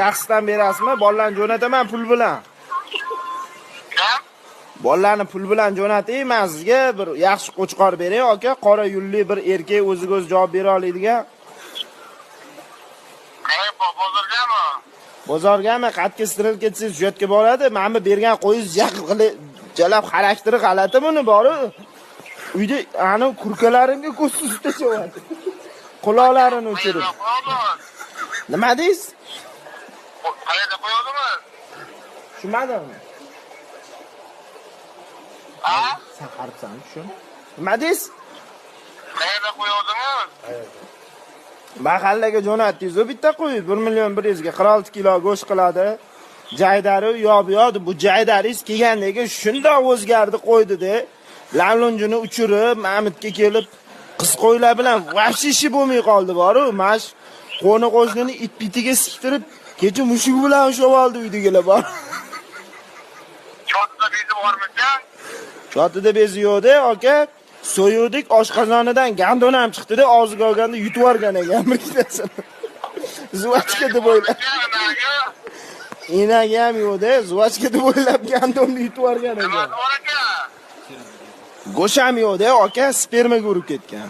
yaxshisidan berasizmi? Bolalarni jo'nataman pul bilan. Bolalarni pul bilan jo'natay, men sizga bir yaxshi qo'chqor beray, aka. Qora yulli bir erkak o'ziga o'zi javob bera oladigan. Bozorgami? Bozorgami? Qatga istirib ketsangiz jo'yatga boradi. Menga bergan qo'yingiz jalab xarakteri g'alati buni bori. Uyda ana kurkalarimga ko'z suzib tashyapti. Quloqlarini o'chirib. Nima deysiz? Qayerda qo'yadimi? Tushunmadimmi? Ha? Sen qaribsan, tushun. Nima deysiz? Qayerda qo'yadimi? Mahallaga jo'natdingiz, bitta qo'yib 1.100.000 ga 46 kilo go'sht qiladi. Jaydari yo'q, bu jaydaringiz kelgandagi shunday o'zgardi qo'ydi-da. Lavlunjini uchirib, Mamitga kelib qiz qo'ylar bilan vahshiy ishi bo'lmay qoldi boru. Mash qo'ni qo'shnini it-pitiga siktirib, kecha mushuk bilan ushlab oldi uydagilar bor. Chotda bezi bormikan? Chotida bezi yo'q-da, aka. So'yuvdik, oshqozonidan gandon ham chiqdi-da, og'ziga olganda yutib yorgan ekan bir ikkitasini. Zuvachka deb o'ylab. Inagi ham yo'q-da, zuvachka deb o'ylab gandonni yutib yorgan ekan. Nima bor ekan? Go'sht ham yo'q-da, aka, spermaga urib ketgan.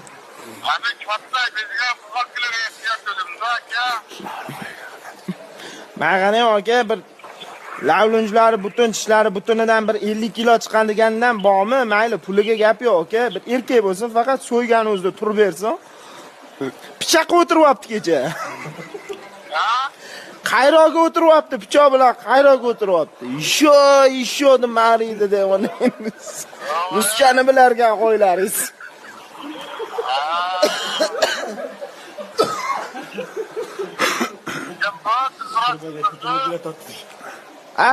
Ana chotda beziga pul kiloga ehtiyoj qildim-da, aka. Ma'g'ana aka bir lavlunjlari butun tishlari butunidan bir 50 kilo chiqqan degandan bormi? Mayli, puliga gap yo'q, aka. Bir erkak bo'lsin, faqat so'ygani o'zida turib bersin. Pichoqqa o'tiryapti kecha. Ha? Qayroqqa o'tiryapti, pichoq bilan qayroqqa o'tiryapti. Isho mariydi deb ona. Ruschani bilargan qo'ylaringiz. Ha?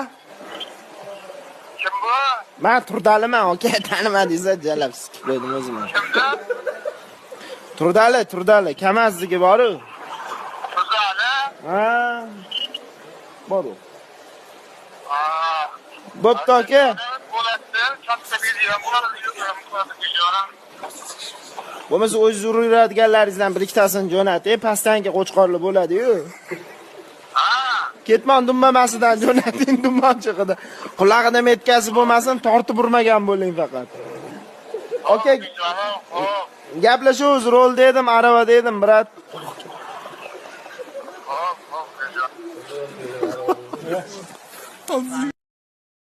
Kim bu? Men Turdaliman, aka, tanimadingiz, jalab sikib qo'ydim o'zimni. Kimda? Turdali, Kamazdagi bor-ku. Turdali? Ha. Bor-ku. Ha. Bo'pti, aka. Bo'ladi, chotda bezi ham bo'ladi, Bo'lmasa o'zingiz uradiganlaringizdan bir ikkitasini jo'natay, pastanga qo'chqorli bo'ladi-yu. Ha. Ketmon dumbamasidan jo'nating, dummonchiqida. Qulog'ida metkasi bo'lmasin, tortib urmagan bo'ling faqat. Aka, gaplashamiz, rol dedim, arava dedim, brat. Hop.